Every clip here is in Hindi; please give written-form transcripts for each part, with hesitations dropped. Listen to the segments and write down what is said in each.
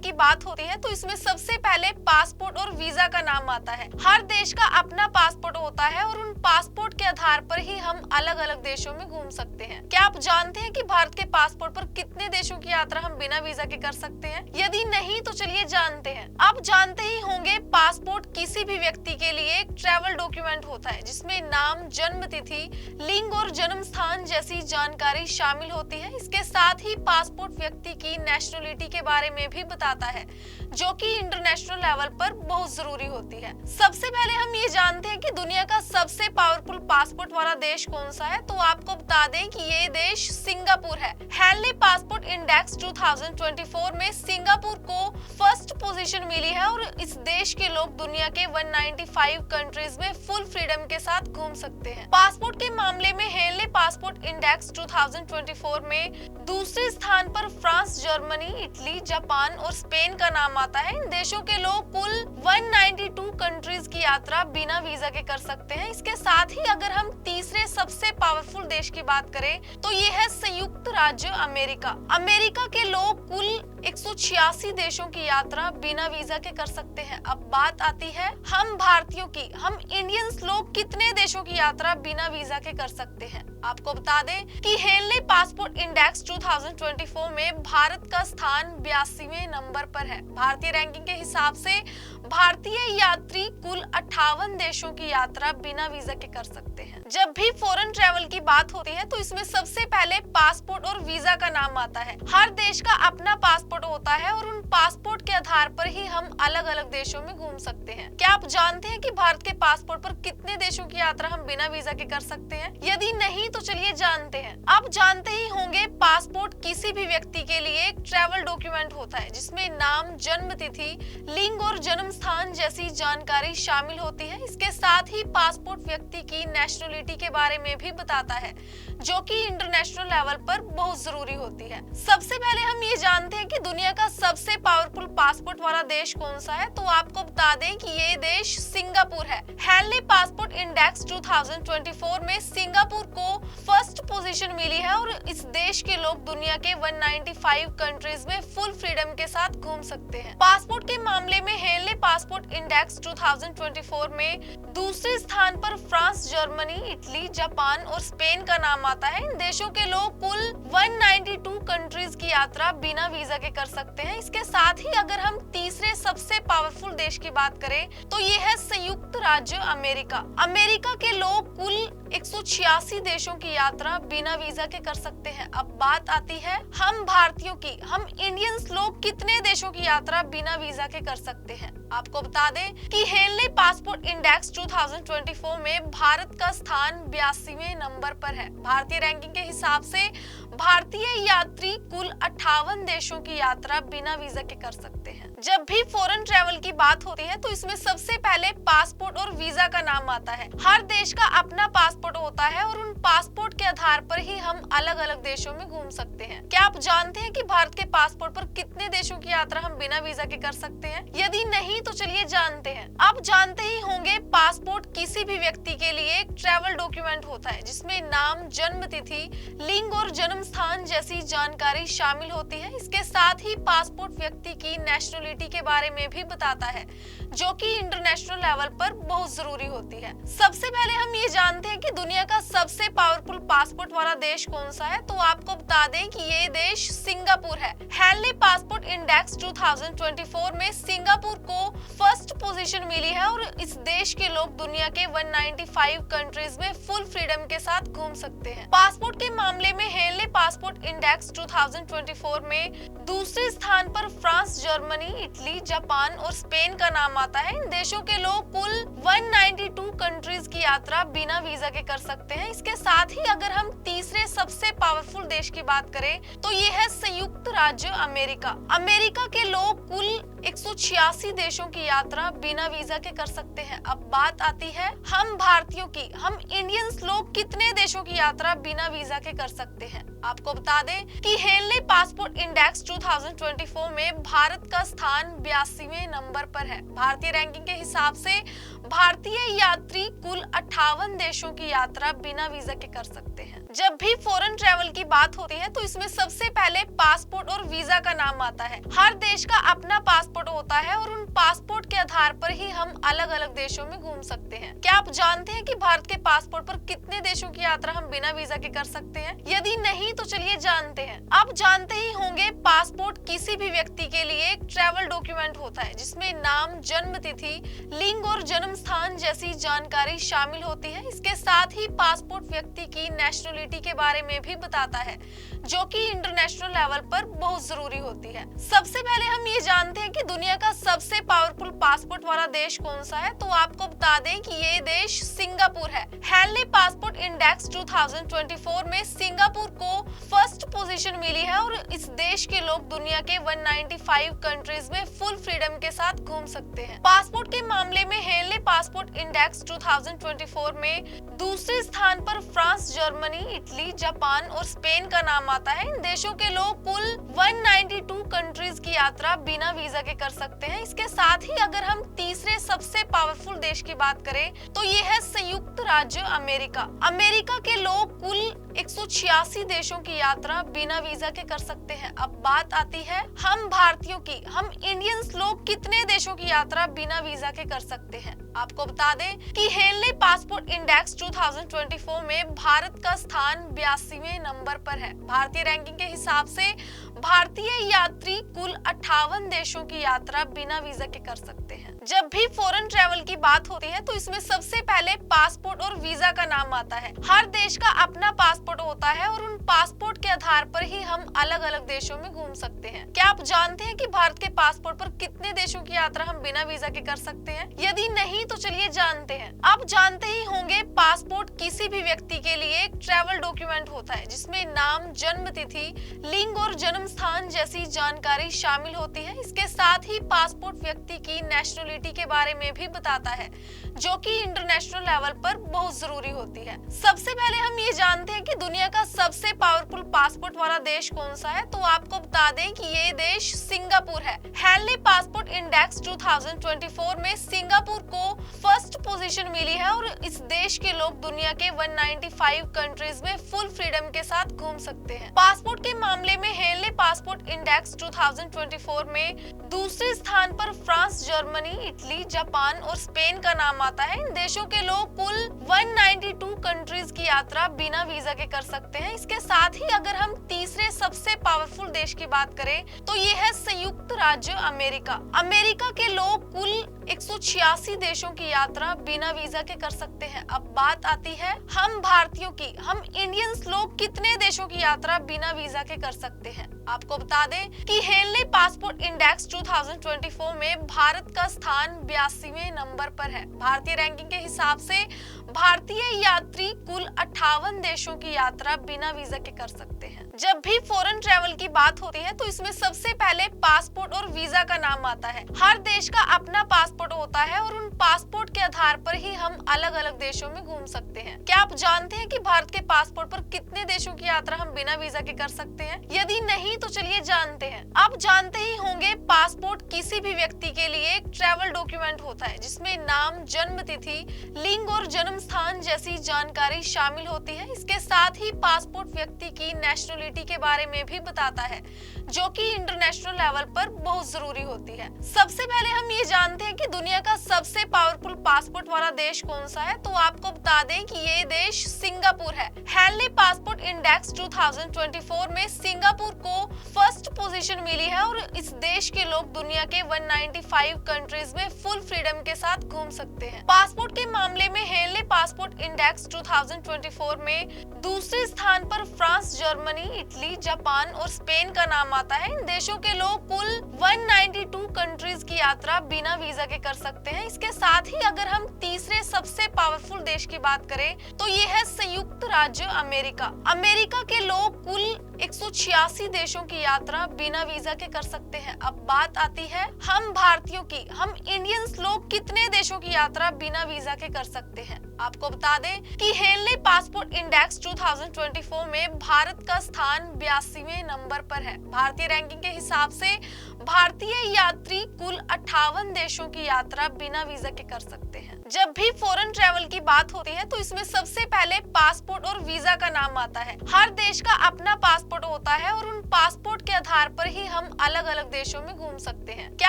की बात होती है तो इसमें सबसे पहले पासपोर्ट और वीजा का नाम आता है। हर देश का अपना पासपोर्ट होता है और उन पासपोर्ट के आधार पर ही हम अलग अलग देशों में घूम सकते हैं। क्या आप जानते हैं कि भारत के पासपोर्ट पर कितने देशों की यात्रा हम बिना वीजा के कर सकते हैं? यदि नहीं तो चलिए जानते हैं। आप जानते ही होंगे पासपोर्ट किसी भी व्यक्ति के लिए एक ट्रैवल डॉक्यूमेंट होता है जिसमें नाम, जन्म तिथि, लिंग और जन्म स्थान जैसी जानकारी शामिल होती है। इसके साथ ही पासपोर्ट व्यक्ति की नेशनलिटी के बारे में भी बताता है जो कि इंटरनेशनल लेवल पर बहुत जरूरी होती है। सबसे पहले हम ये जानते हैं कि दुनिया का सबसे पावरफुल पासपोर्ट वाला देश कौन सा है। तो आपको बता दें कि ये देश सिंगापुर है। हेनली पासपोर्ट इंडेक्स 2024 में सिंगापुर को फर्स्ट पोजीशन मिली है और इस देश के लोग दुनिया के 195 कंट्रीज में फुल फ्रीडम के साथ घूम सकते हैं। पासपोर्ट के मामले में हेनली पासपोर्ट इंडेक्स 2024 में दूसरे स्थान पर फ्रांस, जर्मनी, इटली, जापान और स्पेन का नाम आता है। इन देशों के लोग कुल 192 कंट्रीज की यात्रा बिना वीजा के कर सकते हैं। इसके साथ ही अगर हम तीसरे सबसे पावरफुल देश की बात करें तो ये है संयुक्त राज्य अमेरिका। अमेरिका के लोग कुल 186 देशों की यात्रा बिना वीजा के कर सकते हैं। अब बात आती है हम भारतीयों की। हम इंडियंस लोग कितने देशों की यात्रा बिना वीजा के कर सकते हैं? आपको बता दें कि हेनली पासपोर्ट इंडेक्स 2024 में भारत का स्थान 82वें नंबर पर है। भारतीय रैंकिंग के हिसाब से भारतीय यात्री कुल 58 देशों की यात्रा बिना वीजा के कर सकते हैं। जब भी फॉरेन ट्रैवल की बात होती है तो इसमें सबसे पहले पासपोर्ट और वीजा का नाम आता है। हर देश का अपना पासपोर्ट होता है और उन पासपोर्ट के आधार पर ही हम अलग अलग देशों में घूम सकते हैं। क्या आप जानते हैं कि भारत के पासपोर्ट पर कितने देशों की यात्रा हम बिना वीजा के कर सकते हैं? यदि नहीं तो चलिए जानते हैं। आप जानते ही होंगे पासपोर्ट किसी भी व्यक्ति के लिए एक ट्रैवल डॉक्यूमेंट होता है जिसमें नाम, जन्म तिथि, लिंग और जन्म स्थान जैसी जानकारी शामिल होती है। इसके साथ ही पासपोर्ट व्यक्ति की नेशनलिटी के बारे में भी बताता है जो कि इंटरनेशनल लेवल पर बहुत जरूरी होती है। सबसे पहले हम ये जानते हैं कि दुनिया का सबसे पावरफुल पासपोर्ट वाला देश कौन सा है। तो आपको बता दें कि ये देश सिंगापुर है। हेनली पासपोर्ट इंडेक्स 2024 में सिंगापुर को फर्स्ट पोजीशन मिली है और इस देश के लोग दुनिया के 195 कंट्रीज में फुल फ्रीडम के साथ घूम सकते हैं। पासपोर्ट के मामले में हेनली पासपोर्ट इंडेक्स 2024 में दूसरे स्थान पर फ्रांस, जर्मनी, इटली, जापान और स्पेन का नाम आता है। इन देशों के लोग कुल 192 कंट्रीज की यात्रा बिना वीजा के कर सकते हैं। इसके साथ ही अगर हम तीसरे सबसे पावरफुल देश की बात करें तो ये है संयुक्त राज्य अमेरिका। अमेरिका के लोग कुल 186 देशों की यात्रा बिना वीजा के कर सकते हैं। अब बात आती है हम भारतीयों की। हम इंडियंस लोग कितने देशों की यात्रा बिना वीजा के कर सकते हैं? आपको बता दें कि हेनली पासपोर्ट इंडेक्स 2024 में भारत का स्थान 82वें नंबर पर है। भारतीय रैंकिंग के हिसाब से भारतीय यात्री कुल 58 देशों की यात्रा बिना वीजा के कर सकते हैं। जब भी फॉरेन ट्रैवल की बात होती है तो इसमें सबसे पहले पासपोर्ट और वीजा का नाम आता है। हर देश का अपना पासपोर्ट होता है और उन पासपोर्ट के आधार पर ही हम अलग अलग देशों में घूम सकते हैं। क्या आप जानते हैं कि भारत के पासपोर्ट पर कितने देशों की यात्रा हम बिना वीजा के कर सकते हैं? यदि नहीं तो चलिए जानते हैं। आप जानते ही होंगे पासपोर्ट किसी भी व्यक्ति के लिए एक ट्रैवल डॉक्यूमेंट होता है जिसमें नाम, जन्म तिथि, लिंग और जन्म स्थान जैसी जानकारी शामिल होती है। इसके साथ ही पासपोर्ट व्यक्ति की नेशनलिटी के बारे में भी बताता है जो कि इंटरनेशनल लेवल पर बहुत जरूरी होती है। सबसे पहले हम ये जानते हैं कि दुनिया का सबसे पावरफुल पासपोर्ट वाला देश कौन सा है। तो आपको बता दें कि ये देश सिंगापुर है। हेनली पासपोर्ट इंडेक्स 2024 में सिंगापुर को फर्स्ट पोजीशन मिली है और इस देश के लोग दुनिया के 195 कंट्रीज में फुल फ्रीडम के साथ घूम सकते हैं। पासपोर्ट के मामले में हेनली पासपोर्ट इंडेक्स 2024 में दूसरे स्थान पर फ्रांस, जर्मनी, इटली, जापान और स्पेन का नाम आता है। इन देशों के लोग कुल 192 कंट्रीज की यात्रा बिना वीजा के कर सकते हैं। इसके साथ ही अगर हम तीसरे सबसे पावरफुल देश की बात करें तो ये है संयुक्त राज्य अमेरिका। अमेरिका के लोग कुल 186 देशों की यात्रा बिना वीजा के कर सकते हैं। अब बात आती है हम भारतीयों की। हम इंडियंस लोग कितने देशों की यात्रा बिना वीजा के कर सकते हैं? आपको बता दें कि हेनली पासपोर्ट इंडेक्स 2024 में भारत का स्थान 82वें नंबर पर है। भारतीय रैंकिंग के हिसाब से भारतीय यात्री कुल 58 देशों की यात्रा बिना वीजा के कर सकते हैं। जब भी फॉरेन ट्रैवल की बात होती है तो इसमें सबसे पहले पासपोर्ट और वीजा का नाम आता है। हर देश का अपना पासपोर्ट होता है और उन पासपोर्ट के आधार पर ही हम अलग अलग देशों में घूम सकते हैं। क्या आप जानते हैं कि भारत के पासपोर्ट पर कितने देशों की यात्रा हम बिना वीजा के कर सकते हैं? यदि नहीं तो चलिए जानते हैं। आप जानते ही होंगे पासपोर्ट किसी भी व्यक्ति के लिए एक ट्रैवल डॉक्यूमेंट होता है जिसमें नाम, जन्म तिथि, लिंग और जन्म स्थान जैसी जानकारी शामिल होती है। इसके साथ ही पासपोर्ट व्यक्ति की नेशनलिटी के बारे में भी बताता है, जो कि इंटरनेशनल लेवल पर बहुत जरूरी होती है। सबसे पहले हम ये जानते हैं कि दुनिया का सबसे पावरफुल पासपोर्ट वाला देश कौन सा है। तो आपको बता दें कि ये देश सिंगापुर है। हेनली पासपोर्ट इंडेक्स 2024 में सिंगापुर को फर्स्ट पोजीशन मिली है और इस देश के लोग दुनिया के 195 कंट्रीज में फुल फ्रीडम के साथ घूम सकते हैं। पासपोर्ट के मामले में हेनली पासपोर्ट इंडेक्स 2024 में दूसरे स्थान पर फ्रांस, जर्मनी, इटली, जापान और स्पेन का नाम आता है। इन देशों के लोग कुल 192 कंट्रीज की यात्रा बिना वीजा के कर सकते हैं। इसके साथ ही अगर हम तीसरे सबसे पावरफुल देश की बात करें तो ये है संयुक्त राज्य अमेरिका। अमेरिका के लोग कुल 186 देशों की यात्रा बिना वीजा के कर सकते हैं। अब बात आती है हम भारतीयों की। हम इंडियंस लोग कितने देशों की यात्रा बिना वीजा के कर सकते हैं? आपको बता दें कि हेनली पासपोर्ट इंडेक्स 2024 में भारत का स्थान 82वें नंबर पर है। भारतीय रैंकिंग के हिसाब से भारतीय यात्री कुल 58 देशों की यात्रा बिना वीजा के कर सकते हैं। जब भी फॉरेन ट्रैवल की बात होती है तो इसमें सबसे पहले पासपोर्ट और वीजा का नाम आता है। हर देश का अपना पासपोर्ट होता है और उन पासपोर्ट के आधार पर ही हम अलग अलग देशों में घूम सकते हैं। क्या आप जानते हैं कि भारत के पासपोर्ट पर कितने देशों की यात्रा हम बिना वीजा के कर सकते हैं? यदि नहीं तो चलिए जानते हैं। आप जानते ही होंगे पासपोर्ट किसी भी व्यक्ति के लिए एक ट्रैवल डॉक्यूमेंट होता है जिसमें नाम, जन्म तिथि, लिंग और जन्म स्थान जैसी जानकारी शामिल होती है। इसके साथ ही पासपोर्ट व्यक्ति की नेशनलिटी के बारे में भी बताता है, जो कि इंटरनेशनल लेवल पर बहुत जरूरी होती है। सबसे पहले हम ये जानते हैं कि दुनिया का सबसे पावरफुल पासपोर्ट वाला देश कौन सा है। तो आपको बता दें कि ये देश सिंगापुर है। हेनली पासपोर्ट इंडेक्स 2024 में सिंगापुर को फर्स्ट पोजीशन मिली है और इस देश के लोग दुनिया के 195 कंट्रीज में फुल फ्रीडम के साथ घूम सकते हैं। पासपोर्ट के मामले में हेनली पासपोर्ट इंडेक्स 2024 में दूसरे स्थान पर फ्रांस, जर्मनी, इटली, जापान और स्पेन का नाम आता है। इन देशों के लोग कुल 192 कंट्रीज की यात्रा बिना वीजा के कर सकते हैं। इसके साथ ही अगर हम तीसरे सबसे पावरफुल देश की बात करें तो ये है संयुक्त राज्य अमेरिका। अमेरिका के लोग कुल 186 देशों की यात्रा बिना वीजा के कर सकते हैं। अब बात आती है हम भारतीयों की। हम इंडियंस लोग कितने देशों की यात्रा बिना वीजा के कर सकते हैं? आपको बता दें कि हेनली पासपोर्ट इंडेक्स 2024 में भारत का स्थान 82वें नंबर पर है। भारतीय रैंकिंग के हिसाब से भारतीय यात्री कुल 58 देशों की यात्रा बिना वीजा के कर सकते हैं। जब भी फॉरेन ट्रैवल की बात होती है तो इसमें सबसे पहले पासपोर्ट और वीजा का नाम आता है। हर देश का अपना पासपोर्ट होता है और उन पासपोर्ट के आधार पर ही हम अलग अलग देशों में घूम सकते हैं। क्या आप जानते हैं कि भारत के पासपोर्ट पर कितने देशों की यात्रा हम बिना वीजा के कर सकते हैं? यदि नहीं तो चलिए जानते हैं। आप जानते ही होंगे पासपोर्ट किसी भी व्यक्ति के लिए एक ट्रैवल डॉक्यूमेंट होता है जिसमें नाम, जन्म तिथि, लिंग और जन्म स्थान जैसी जानकारी शामिल होती है। इसके साथ ही पासपोर्ट व्यक्ति की नेशनलिटी के बारे में भी बताता है, जो कि इंटरनेशनल लेवल पर बहुत जरूरी होती है। सबसे पहले हम ये जानते हैं कि दुनिया का सबसे पावरफुल पासपोर्ट वाला देश कौन सा है। तो आपको बता दें कि ये देश सिंगापुर है। हेनली पासपोर्ट इंडेक्स 2024 में सिंगापुर को फर्स्ट पोजीशन मिली है और इस देश के लोग दुनिया के 195 कंट्रीज में फुल फ्रीडम के साथ घूम सकते हैं। पासपोर्ट के मामले में हेनली पासपोर्ट इंडेक्स 2024 में दूसरे स्थान पर फ्रांस, जर्मनी, इटली, जापान और स्पेन का नाम आता है। इन देशों के लोग कुल 192 कंट्रीज की यात्रा बिना वीजा के कर सकते हैं। इसके साथ ही अगर हम तीसरे सबसे पावरफुल देश की बात करें तो ये है संयुक्त राज्य अमेरिका। अमेरिका के लोग कुल 186 देशों की यात्रा बिना वीजा के कर सकते हैं। अब बात आती है हम भारतीयों की, हम इंडियंस लोग कितने देशों की यात्रा बिना वीजा के कर सकते हैं। आपको बता दें कि हेनले पासपोर्ट इंडेक्स 2024 में भारत का स्थान 82वें नंबर पर है। भारतीय रैंकिंग के हिसाब से भारतीय यात्री कुल 58 देशों की यात्रा बिना वीजा के कर सकते हैं। जब भी फॉरेन ट्रैवल की बात होती है तो इसमें सबसे पहले पासपोर्ट और वीजा का नाम आता है। हर देश का अपना पासपोर्ट होता है और उन पासपोर्ट के आधार पर ही हम अलग अलग देशों में घूम सकते हैं। क्या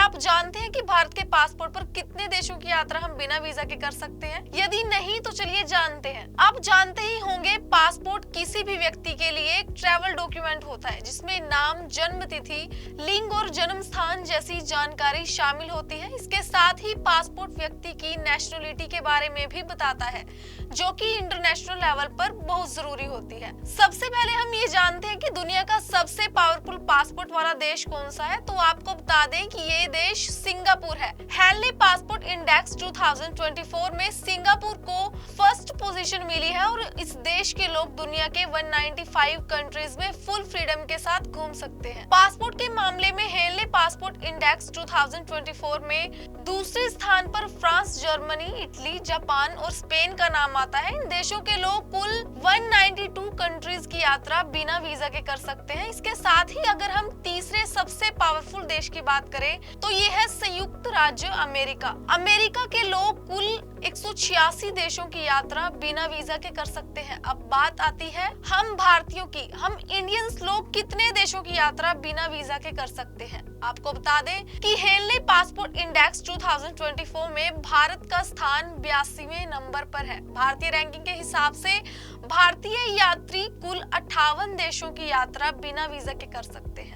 आप जानते हैं कि भारत के पासपोर्ट पर कितने देशों की यात्रा हम बिना वीजा के कर सकते हैं? यदि नहीं तो चलिए जानते हैं। आप जानते ही होंगे पासपोर्ट किसी भी व्यक्ति के लिए एक ट्रैवल डॉक्यूमेंट होता है जिसमें नाम, जन्म तिथि, लिंग और जन्म स्थान जैसी जानकारी शामिल होती है। इसके साथ ही पासपोर्ट व्यक्ति की नेशनलिटी के बारे में भी बताता है, जो कि इंटरनेशनल लेवल पर बहुत जरूरी होती है। सबसे पहले हम ये जानते हैं कि दुनिया का सबसे पावरफुल पासपोर्ट वाला देश कौन सा है। तो आपको बता दें कि ये देश सिंगापुर है। हेनले पासपोर्ट इंडेक्स 2024 में सिंगापुर को फर्स्ट पोजीशन मिली है और इस देश के लोग दुनिया के 195 कंट्रीज में फुल फ्रीडम के साथ घूम सकते हैं। पासपोर्ट के मामले में हेनले पासपोर्ट इंडेक्स 2024 में दूसरे स्थान पर फ्रांस, जर्मनी, इटली, जापान और स्पेन का नाम आता है। इन देशों के लोग कुल 192 कंट्रीज की यात्रा बिना वीजा के कर सकते हैं। इसके साथ ही अगर हम तीसरे सबसे पावरफुल देश की बात करें तो ये है संयुक्त राज्य अमेरिका। अमेरिका के लोग कुल 186 देशों की यात्रा बिना वीजा के कर सकते हैं। अब बात आती है हम भारतीयों की, हम इंडियंस लोग कितने देशों की यात्रा बिना वीजा के कर सकते हैं। आपको बता दें कि हेनले पासपोर्ट इंडेक्स 2024 में भारत का स्थान 82वें नंबर पर है। भारतीय रैंकिंग के हिसाब से भारतीय यात्री कुल 58 देशों की यात्रा बिना वीजा के कर सकते हैं।